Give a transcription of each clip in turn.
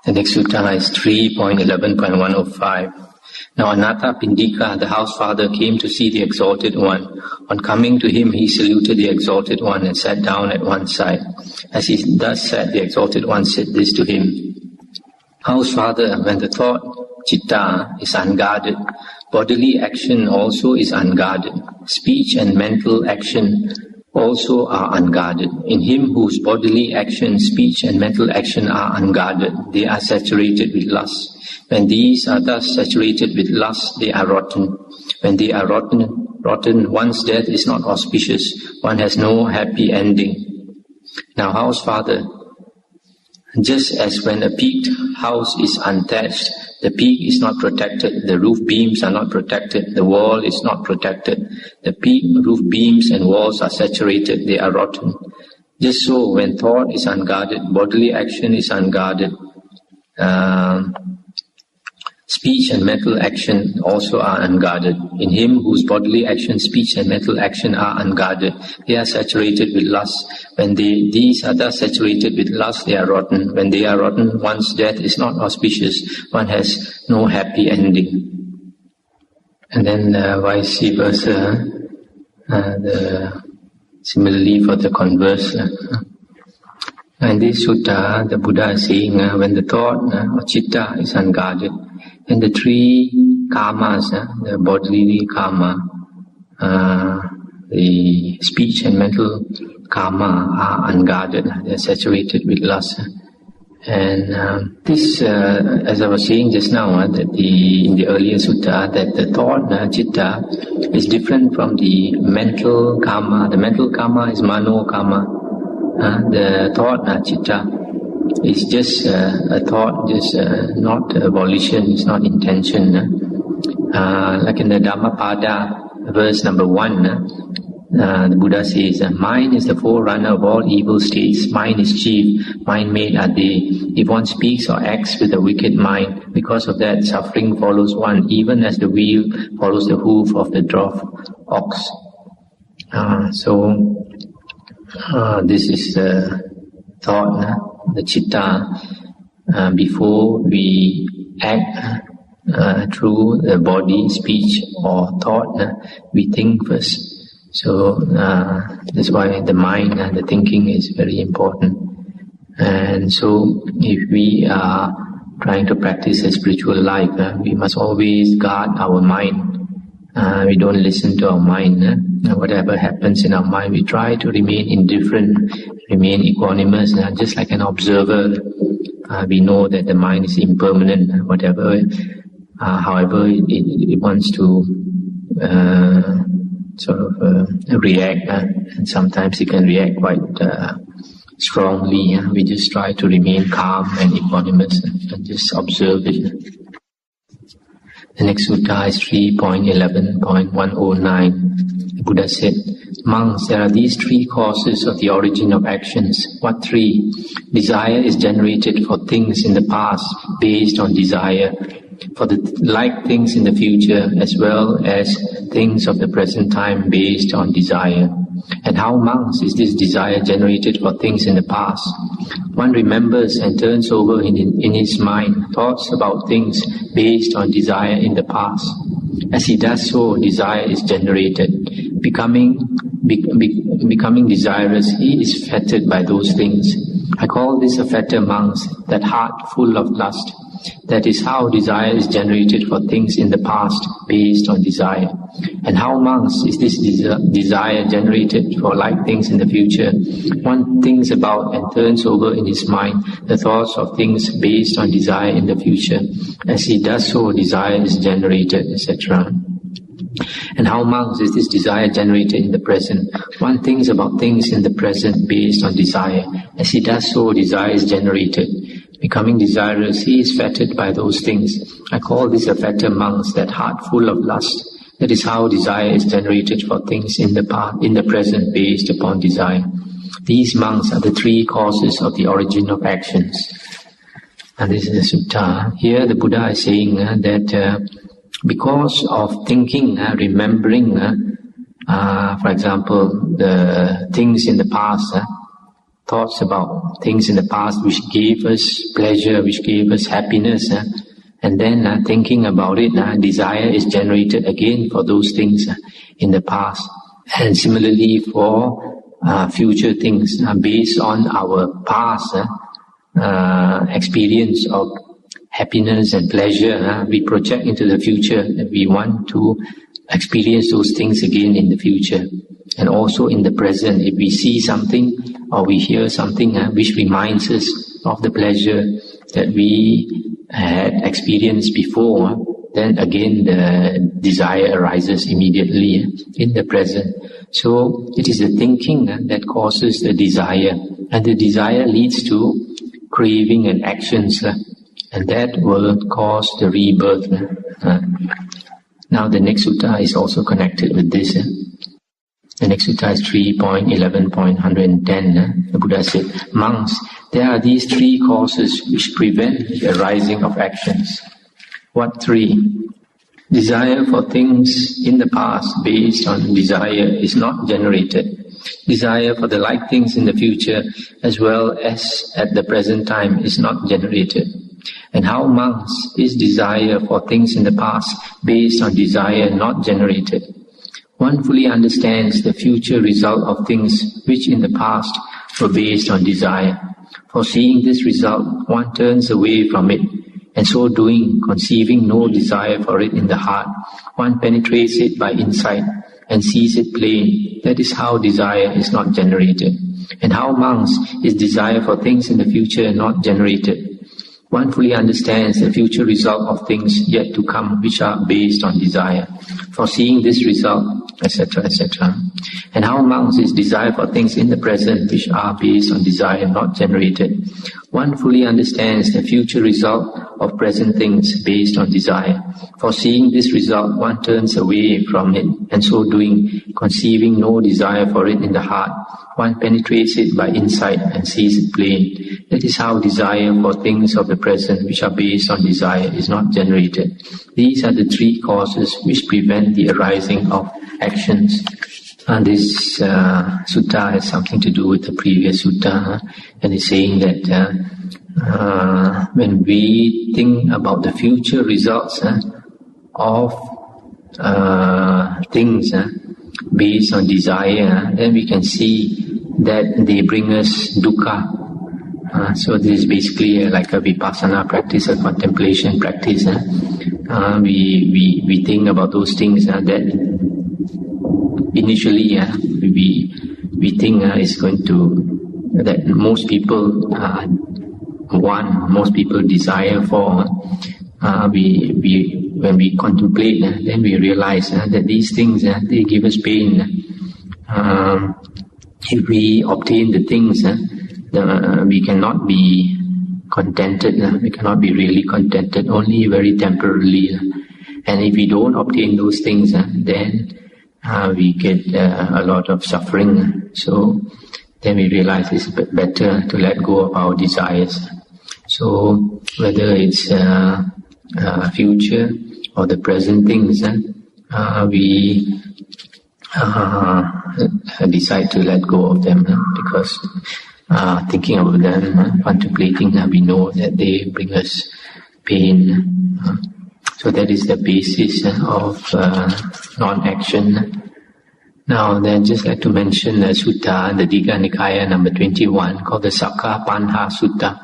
The next sutta is 3.11.105. Now Anatta Pindika, the house father, came to see the Exalted One. On coming to him, he saluted the Exalted One and sat down at one side. As he thus sat, the Exalted One said this to him: House father, when the thought, citta, is unguarded, bodily action also is unguarded. Speech and mental action also are unguarded. In him whose bodily action, speech and mental action are unguarded, they are saturated with lust. When these are thus saturated with lust, they are rotten. When they are rotten, one's death is not auspicious. One has no happy ending. Now, house father, just as when a peaked house is unthatched, the peak is not protected, the roof beams are not protected, the wall is not protected. The peak, roof beams and walls are saturated, they are rotten. Just so, when thought is unguarded, bodily action is unguarded, speech and mental action also are unguarded. In him whose bodily action, speech and mental action are unguarded, they are saturated with lust. When these are thus saturated with lust, they are rotten. When they are rotten, one's death is not auspicious. One has no happy ending. And then vice versa, similarly for the converse. In this sutta, the Buddha is saying, when the thought or citta is unguarded, and the three karmas, the bodily karma, the speech and mental karma are unguarded. They are saturated with lust. And this, as I was saying just now, that in the earlier sutta, that the thought, citta, is different from the mental karma. The mental karma is mano karma. The thought, citta, is just a thought, just not a volition, it's not intention. Like in the Dhammapada, verse number 1, the Buddha says, mind is the forerunner of all evil states, mind is chief, mind-made are they. If one speaks or acts with a wicked mind, because of that suffering follows one, even as the wheel follows the hoof of the dwarf ox. This is the thought, the citta, before we act through the body, speech or thought, we think first. So that's why the mind and the thinking is very important. And so if we are trying to practice a spiritual life, we must always guard our mind. We don't listen to our mind. Whatever happens in our mind, we try to remain indifferent, remain equanimous, just like an observer. We know that the mind is impermanent, however it wants to react, and sometimes it can react quite strongly. We just try to remain calm and equanimous and just observe it. The next sutta is 3.11.109. The Buddha said, monks, there are these three causes of the origin of actions. What three? Desire is generated for things in the past based on desire, for the like things in the future, as well as things of the present time based on desire. And how, monks, is this desire generated for things in the past? One remembers and turns over in his mind thoughts about things based on desire in the past. As he does so, desire is generated. Becoming desirous, he is fettered by those things. I call this a fetter, monks, that heart full of lust. That is how desire is generated for things in the past based on desire. And how, monks, is this desire generated for like things in the future? One thinks about and turns over in his mind the thoughts of things based on desire in the future. As he does so, desire is generated, etc. And how, monks, is this desire generated in the present? One thinks about things in the present based on desire. As he does so, desire is generated. Becoming desirous, he is fettered by those things. I call this a fetter, monks, that heart full of lust. That is how desire is generated for things in the present based upon desire. These, monks, are the three causes of the origin of actions. And this is the sutta. Here the Buddha is saying that because of thinking, remembering, for example, the things in the past, thoughts about things in the past which gave us pleasure, which gave us happiness, and then thinking about it, desire is generated again for those things in the past. And similarly for future things, based on our past experience of happiness and pleasure, we project into the future that we want to experience those things again in the future. And also in the present, if we see something or we hear something which reminds us of the pleasure that we had experienced before, then again the desire arises immediately in the present. So it is the thinking that causes the desire, and the desire leads to craving and actions, and that will cause the rebirth. Now the next sutta is also connected with this. The next sutta is 3.11.110. The Buddha said, "Monks, there are these three causes which prevent the arising of actions." What three? Desire for things in the past based on desire is not generated. Desire for the like things in the future as well as at the present time is not generated. And how, monks, is desire for things in the past based on desire not generated? One fully understands the future result of things which in the past were based on desire. Foreseeing this result, one turns away from it, and so doing, conceiving no desire for it in the heart, one penetrates it by insight and sees it plain. That is how desire is not generated. And how, monks, is desire for things in the future not generated? One fully understands the future result of things yet to come which are based on desire. Foreseeing this result, etc., etc. And how, monks, is desire for things in the present which are based on desire not generated? One fully understands the future result of present things based on desire. Foreseeing this result, one turns away from it, and so doing, conceiving no desire for it in the heart, one penetrates it by insight and sees it plain. That is how desire for things of the present which are based on desire is not generated. These are the three causes which prevent the arising of actions. And this sutta has something to do with the previous sutta, and it's saying that when we think about the future results of things based on desire, then we can see that they bring us dukkha. So this is basically like a vipassana practice, a contemplation practice. We think about those things that initially we think is going to, that most people want, most people desire for. When we contemplate, then we realize that these things they give us pain. If we obtain the things, we cannot be contented. We cannot be really contented, only very temporarily. And if we don't obtain those things, then we get a lot of suffering. So then we realize it's better to let go of our desires. So whether it's future or the present things, we decide to let go of them because thinking about them, contemplating, we know that they bring us pain. So that is the basis of non-action. Now then, just like to mention a sutta, the Digha Nikaya number 21, called the Sakka Panha Sutta.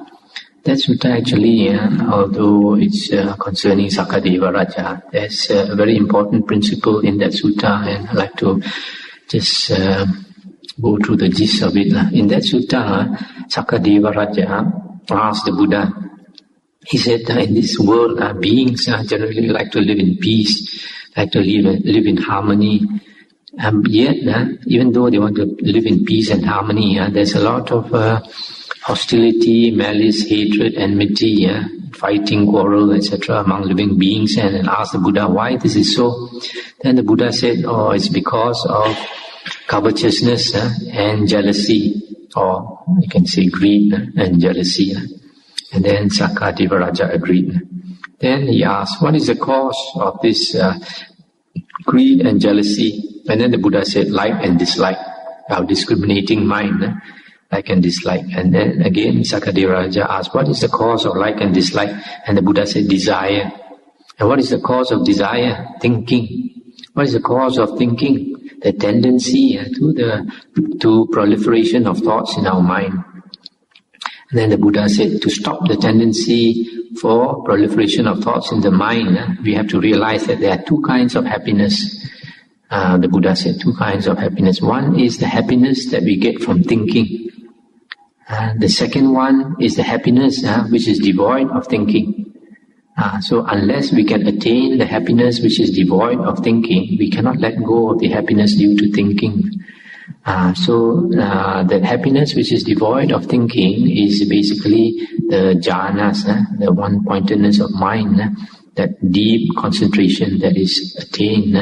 That sutta actually, although it's concerning Sakadeva Raja, there's a very important principle in that sutta, and I'd like to just go through the gist of it. In that sutta, Sakadeva Raja asked the Buddha, he said, in this world, beings generally like to live in peace, like to live in harmony. Yet, even though they want to live in peace and harmony, there's a lot of hostility, malice, hatred, enmity, fighting, quarrel, etc. among living beings, and asked the Buddha why this is so. Then the Buddha said, oh, it's because of covetousness and jealousy, or you can say greed and jealousy. And then Sakadeva Raja agreed. Then he asked, what is the cause of this greed and jealousy? And then the Buddha said, like and dislike, our discriminating mind. like and dislike. And then again, Sakadevaraja asked, what is the cause of like and dislike? And the Buddha said, desire. And what is the cause of desire? Thinking. What is the cause of thinking? The tendency to proliferation of thoughts in our mind. And then the Buddha said, to stop the tendency for proliferation of thoughts in the mind, we have to realize that there are two kinds of happiness. The Buddha said two kinds of happiness. One is the happiness that we get from thinking. The second one is the happiness which is devoid of thinking. So unless we can attain the happiness which is devoid of thinking, we cannot let go of the happiness due to thinking. So that happiness which is devoid of thinking is basically the jhanas, the one-pointedness of mind, that deep concentration that is attained.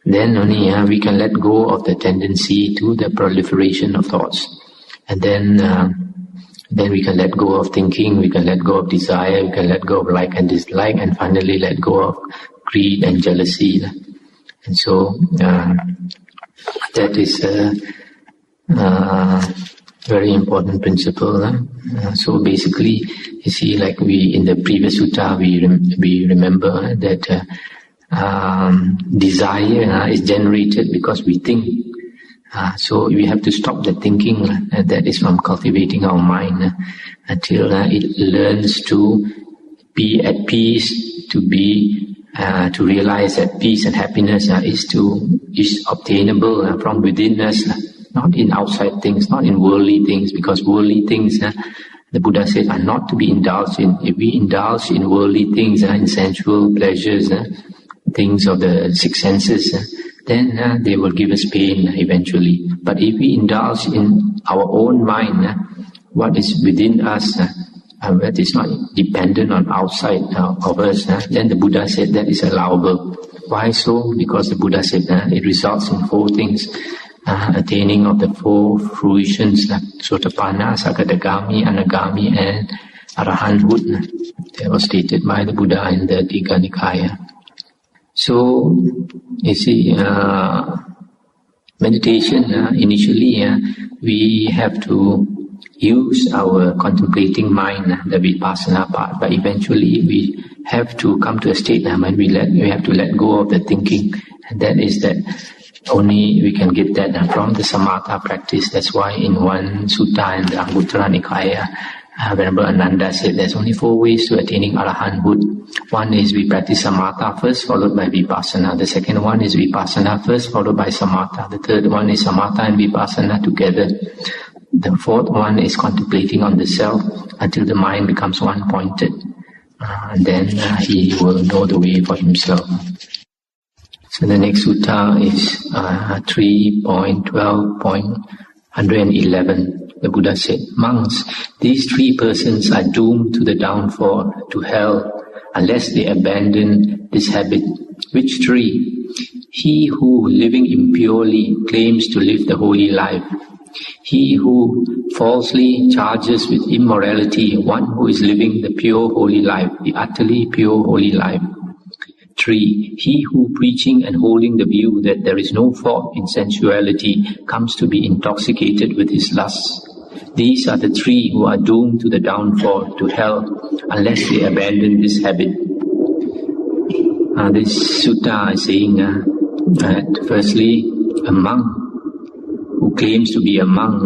Then only we can let go of the tendency to the proliferation of thoughts. And then we can let go of thinking, we can let go of desire, we can let go of like and dislike, and finally let go of greed and jealousy. And so that is a very important principle. So basically, you see, like we in the previous sutta, we remember that desire is generated because we think. So we have to stop the thinking that is from cultivating our mind until it learns to be at peace, to realize that peace and happiness is obtainable from within us, not in outside things, not in worldly things, because worldly things, the Buddha said, are not to be indulged in. If we indulge in worldly things, in sensual pleasures, things of the six senses, then they will give us pain eventually. But if we indulge in our own mind, what is within us, that is not dependent on outside of us, then the Buddha said that is allowable. Why so? Because the Buddha said it results in four things, attaining of the four fruitions, Sotapanna, Sakadagami, Anagami, and Arahanthood. That was stated by the Buddha in the Digha Nikaya. So, you see, meditation, initially, we have to use our contemplating mind, the vipassana part, but eventually we have to come to a state when we have to let go of the thinking, and that is that only we can get that from the samatha practice. That's why in one sutta in the Anguttara Nikaya, Venerable Ananda said there's only four ways to attaining arahanthood. One is we practice samatha first, followed by vipassana. The second one is vipassana first, followed by samatha. The third one is samatha and vipassana together. The fourth one is contemplating on the self until the mind becomes one-pointed. And then he will know the way for himself. So the next sutta is 3.12.111. The Buddha said, monks, these three persons are doomed to the downfall, to hell, unless they abandon this habit. Which three? He who, living impurely, claims to live the holy life. He who falsely charges with immorality one who is living the pure holy life, the utterly pure holy life. 3. He who, preaching and holding the view that there is no fault in sensuality, comes to be intoxicated with his lusts. These are the three who are doomed to the downfall, to hell, unless they abandon this habit. This sutta is saying that firstly, a monk who claims to be a monk,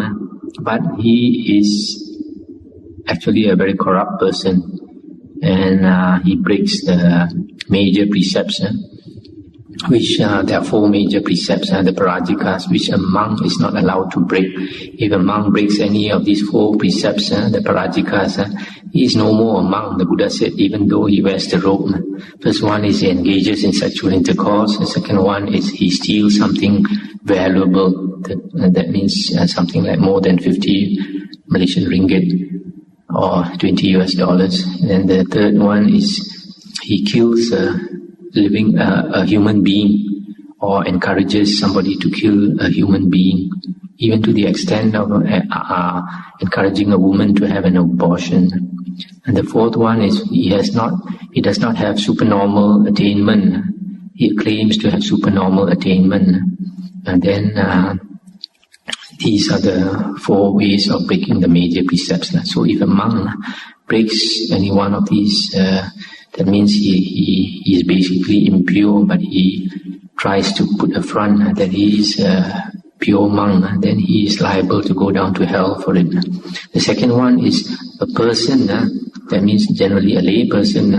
but he is actually a very corrupt person, and he breaks the major precepts, which there are four major precepts, the parajikas, which a monk is not allowed to break. If a monk breaks any of these four precepts, the parajikas, he is no more a monk, the Buddha said, even though he wears the robe. First one is he engages in sexual intercourse. The second one is he steals something valuable. That means something like more than 50 Malaysian ringgit or $20 US. And the third one is he kills a human being, or encourages somebody to kill a human being, even to the extent of encouraging a woman to have an abortion. And the fourth one is he does not have supernormal attainment. He claims to have supernormal attainment. And then these are the 4 ways of breaking the major precepts. So if a monk breaks any one of these, that means he is basically impure, but he tries to put a front that he is a pure monk, then he is liable to go down to hell for it. The second one is a person, that means generally a lay person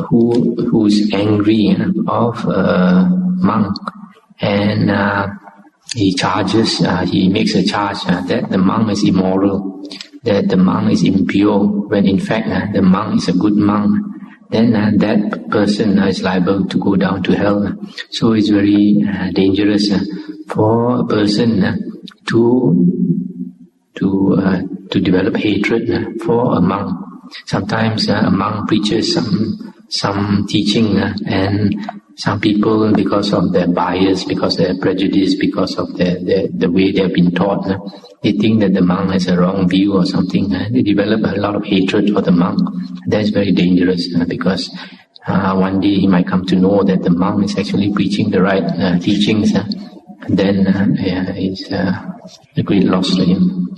who's angry of a monk, and he makes a charge that the monk is immoral, that the monk is impure, when in fact the monk is a good monk. Then that person is liable to go down to hell. So it's very dangerous for a person to develop hatred for a monk. Sometimes a monk preaches some teaching, and some people, because of their bias, because of their prejudice, because of the way they have been taught, they think that the monk has a wrong view or something. They develop a lot of hatred for the monk. That is very dangerous, because one day he might come to know that the monk is actually preaching the right teachings, and then it's a great loss to him.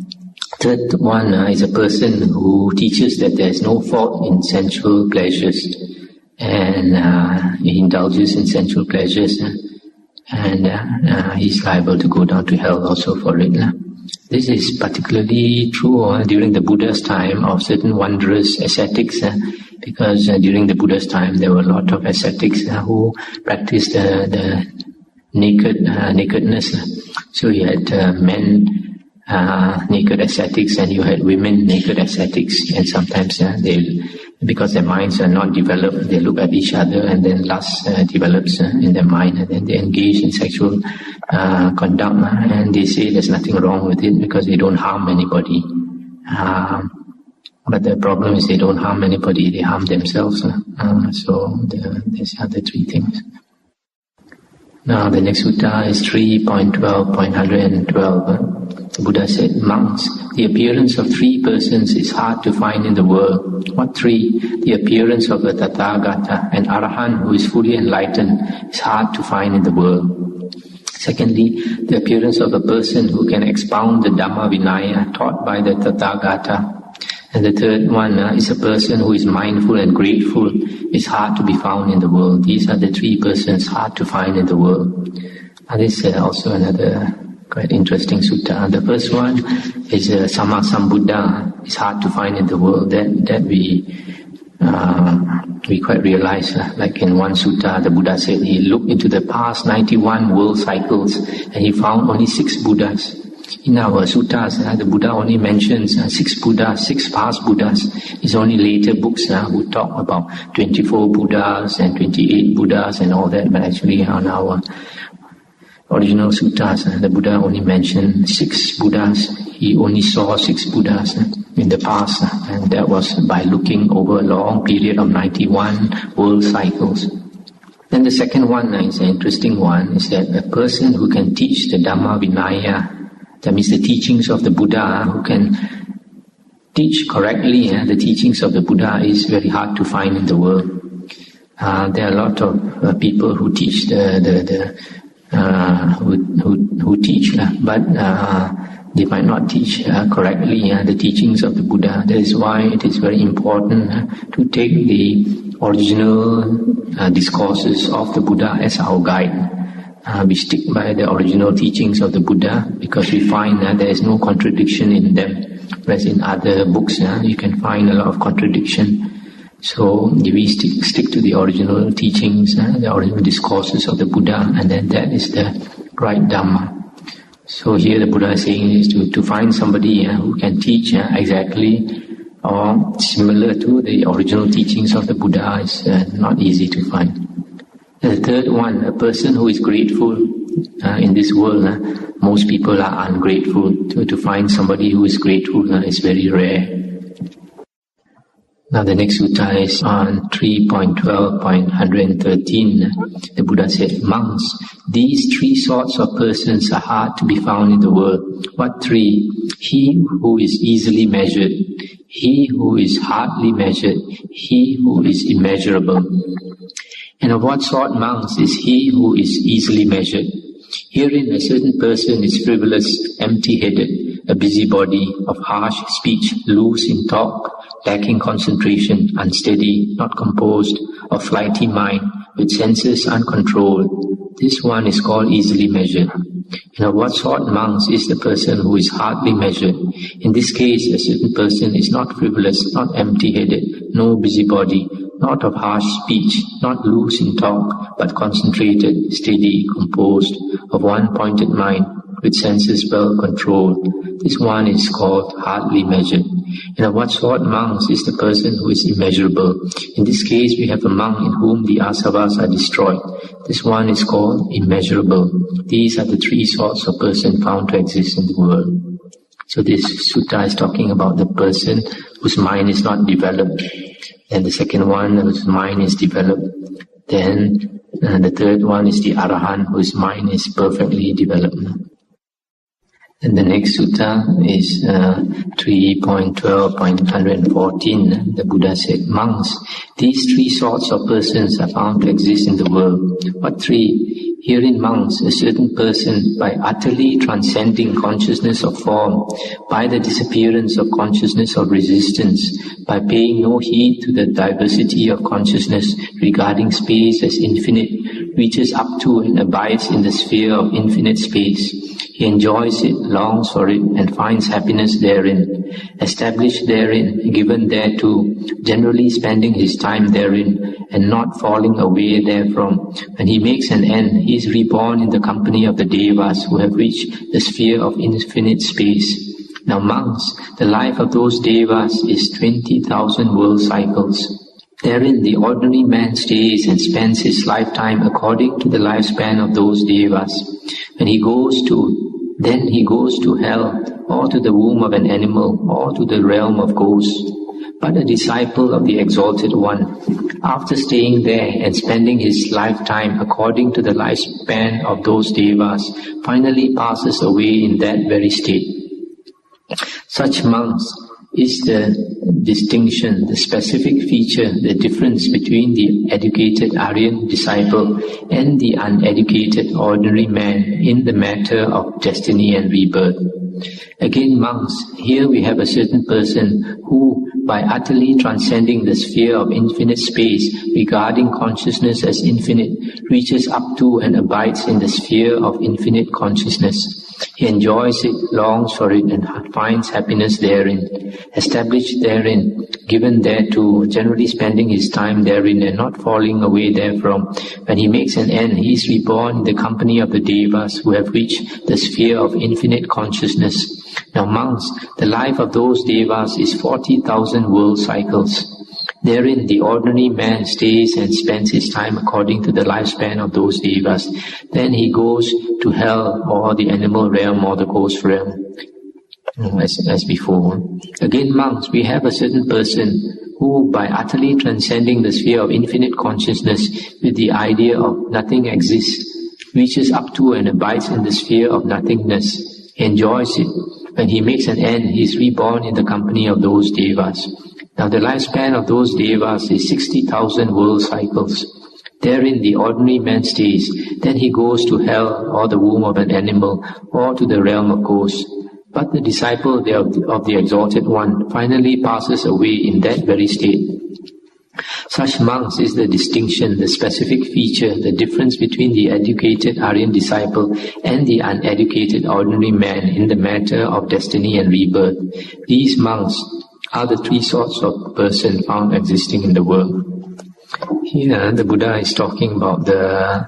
Third one is a person who teaches that there is no fault in sensual pleasures, and he indulges in sensual pleasures, and he's liable to go down to hell also for it. This is particularly true during the Buddha's time of certain wondrous ascetics, because during the Buddha's time there were a lot of ascetics who practiced the nakedness. So you had men naked ascetics, and you had women naked ascetics, and sometimes because their minds are not developed, they look at each other, and then lust develops in their mind, and then they engage in sexual conduct, and they say there's nothing wrong with it because they don't harm anybody. But the problem is they don't harm anybody, they harm themselves. So these are the 3 things. Now the next sutta is 3.12.112. The Buddha said, monks, the appearance of 3 persons is hard to find in the world. What 3? The appearance of a Tathagata, an Arahant who is fully enlightened, is hard to find in the world. Secondly, the appearance of a person who can expound the Dhammavuddho taught by the Tathagata. And the third one is a person who is mindful and grateful, is hard to be found in the world. These are the 3 persons hard to find in the world. And this is also another quite interesting sutta. The first one is Sama Sambuddha. It's hard to find in the world. That we quite realize. Like in one sutta, the Buddha said he looked into the past 91 world cycles and he found only 6 Buddhas. In our suttas, the Buddha only mentions 6 Buddhas, 6 past Buddhas. It's only later books who talk about 24 Buddhas and 28 Buddhas and all that, but actually on our original suttas, the Buddha only mentioned 6 Buddhas. He only saw 6 Buddhas in the past, and that was by looking over a long period of 91 world cycles. Then the second one is an interesting one, is that a person who can teach the Dhammavuddho, that means the teachings of the Buddha, who can teach correctly the teachings of the Buddha, is very hard to find in the world. There are a lot of people who teach who teach, but they might not teach correctly the teachings of the Buddha. That is why it is very important to take the original discourses of the Buddha as our guide. We stick by the original teachings of the Buddha because we find that there is no contradiction in them. Whereas in other books, you can find a lot of contradiction. So we stick to the original teachings, the original discourses of the Buddha, and then that is the right Dhamma. So here the Buddha is saying is to find somebody who can teach exactly or similar to the original teachings of the Buddha is not easy to find. The third one, a person who is grateful in this world. Most people are ungrateful. To find somebody who is grateful is very rare. Now the next sutta is on 3.12.113. The Buddha said, monks, these 3 sorts of persons are hard to be found in the world. What 3? He who is easily measured, he who is hardly measured, he who is immeasurable. And of what sort, monks, is he who is easily measured? Herein a certain person is frivolous, empty-headed, a busybody, of harsh speech, loose in talk, lacking concentration, unsteady, not composed, of flighty mind, with senses uncontrolled. This one is called easily measured. And of what sort, monks, is the person who is hardly measured? In this case, a certain person is not frivolous, not empty-headed, no busybody, not of harsh speech, not loose in talk, but concentrated, steady, composed, of one pointed mind, with senses well controlled. This one is called hardly measured. And of what sort, monks, is the person who is immeasurable? In this case, we have a monk in whom the asavas are destroyed. This one is called immeasurable. These are the three sorts of person found to exist in the world. So this sutta is talking about the person whose mind is not developed. And the second one, whose mind is developed. Then the third one is the arahant, whose mind is perfectly developed. And the next sutta is 3.12.114. The Buddha said, monks, these three sorts of persons are found to exist in the world. What three? Herein, monks, a certain person, by utterly transcending consciousness of form, by the disappearance of consciousness of resistance, by paying no heed to the diversity of consciousness regarding space as infinite, reaches up to and abides in the sphere of infinite space. He enjoys it, longs for it, and finds happiness therein. Established therein, given thereto, generally spending his time therein, and not falling away therefrom. When he makes an end, he is reborn in the company of the devas who have reached the sphere of infinite space. Now monks, the life of those devas is 20,000 world cycles. Therein the ordinary man stays and spends his lifetime according to the lifespan of those devas. When he goes to hell, or to the womb of an animal, or to the realm of ghosts. But a disciple of the Exalted One, after staying there and spending his lifetime according to the lifespan of those devas, finally passes away in that very state. Such monks is the distinction, the specific feature, the difference between the educated Aryan disciple and the uneducated ordinary man in the matter of destiny and rebirth. Again, monks, here we have a certain person who, by utterly transcending the sphere of infinite space, regarding consciousness as infinite, reaches up to and abides in the sphere of infinite consciousness. He enjoys it, longs for it, and finds happiness therein. Established therein, given thereto, generally spending his time therein and not falling away therefrom. When he makes an end, he is reborn in the company of the devas who have reached the sphere of infinite consciousness. Now monks, the life of those devas is 40,000 world cycles. Therein the ordinary man stays and spends his time according to the lifespan of those devas. Then he goes to hell, or the animal realm, or the ghost realm, as before. Again, monks, we have a certain person who, by utterly transcending the sphere of infinite consciousness with the idea of nothing exists, reaches up to and abides in the sphere of nothingness. He enjoys it. When he makes an end, he is reborn in the company of those devas. Now the lifespan of those devas is 60,000 world cycles. Therein the ordinary man stays. Then he goes to hell, or the womb of an animal, or to the realm of ghosts. But the disciple of the Exalted One finally passes away in that very state. Such monks is the distinction, the specific feature, the difference between the educated Aryan disciple and the uneducated ordinary man in the matter of destiny and rebirth. These monks are the three sorts of person found existing in the world. Here the Buddha is talking about the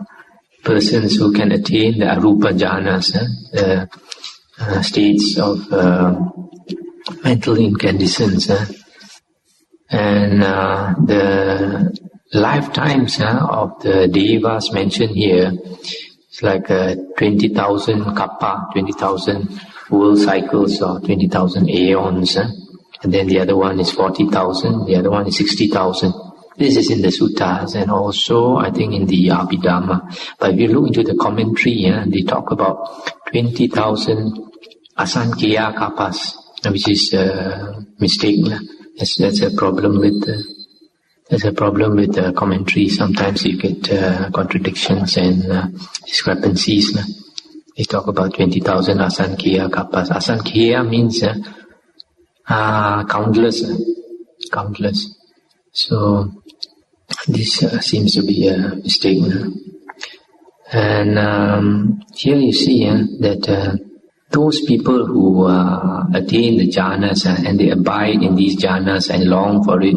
persons who can attain the arupa jhanas, the states of mental incandescence. And the lifetimes of the devas mentioned here, it's like 20,000 kappa, 20,000 world cycles, or 20,000 aeons. And then the other one is 40,000, the other one is 60,000. This is in the suttas and also I think in the Abhidhamma. But if you look into the commentary, they talk about 20,000 asankhya kappas, which is a mistake. That's a problem with the commentary. Sometimes you get contradictions and discrepancies. They talk about 20,000 asankheya kappas. Asankheya means countless. Countless. So this seems to be a mistake. And here you see that those people who attain the jhanas and they abide in these jhanas and long for it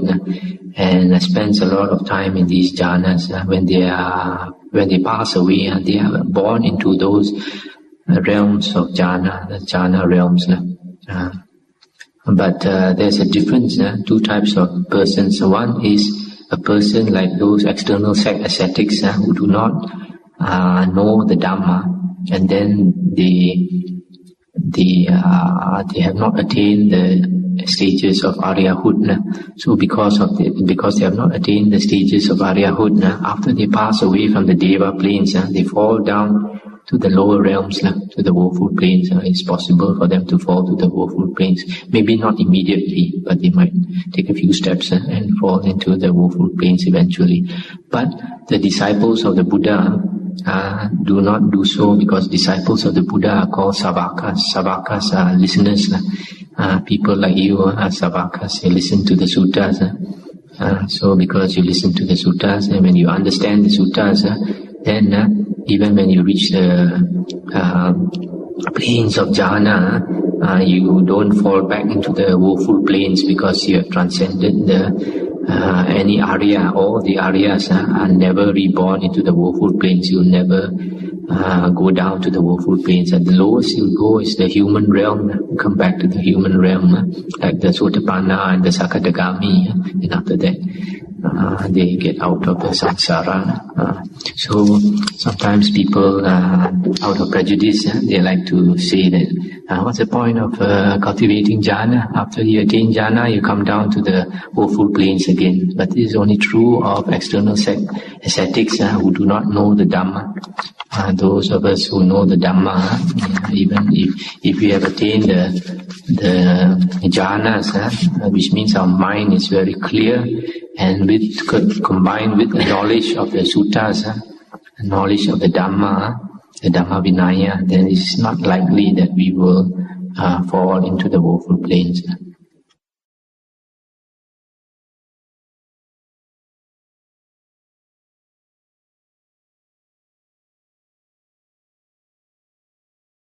and spends a lot of time in these jhanas, when they pass away, they are born into those realms of jhana, the jhana realms. But there's a difference, two types of persons. One is a person like those external ascetics who do not know the Dhamma, and then they have not attained the stages of Aryahood. So because they have not attained the stages of Aryahood, after they pass away from the Deva planes, they fall down to the lower realms, to the woeful planes. It's possible for them to fall to the woeful planes. Maybe not immediately, but they might take a few steps and fall into the woeful planes eventually. But the disciples of the Buddha do not do so, because disciples of the Buddha are called savakas. Savakas are listeners. People like you are savakas. They listen to the suttas. So because you listen to the suttas, and when you understand the suttas, then even when you reach the planes of jhana, you don't fall back into the woeful planes, because you have transcended any Arya. All the Aryas are never reborn into the woeful planes. You'll never go down to the woeful planes. At the lowest you'll go is the human realm. Come back to the human realm, like the Sotapanna and the Sakadagami, and after that they get out of the samsara. So sometimes people, out of prejudice, they like to say that what's the point of cultivating jhana? After you attain jhana, you come down to the woeful planes again. But this is only true of external ascetics who do not know the Dhamma. Those of us who know the Dhamma, even if we have attained the jhanas, which means our mind is very clear, and combined with the knowledge of the suttas, the knowledge of the Dhamma, the Dhamma Vinaya, then it's not likely that we will fall into the woeful planes.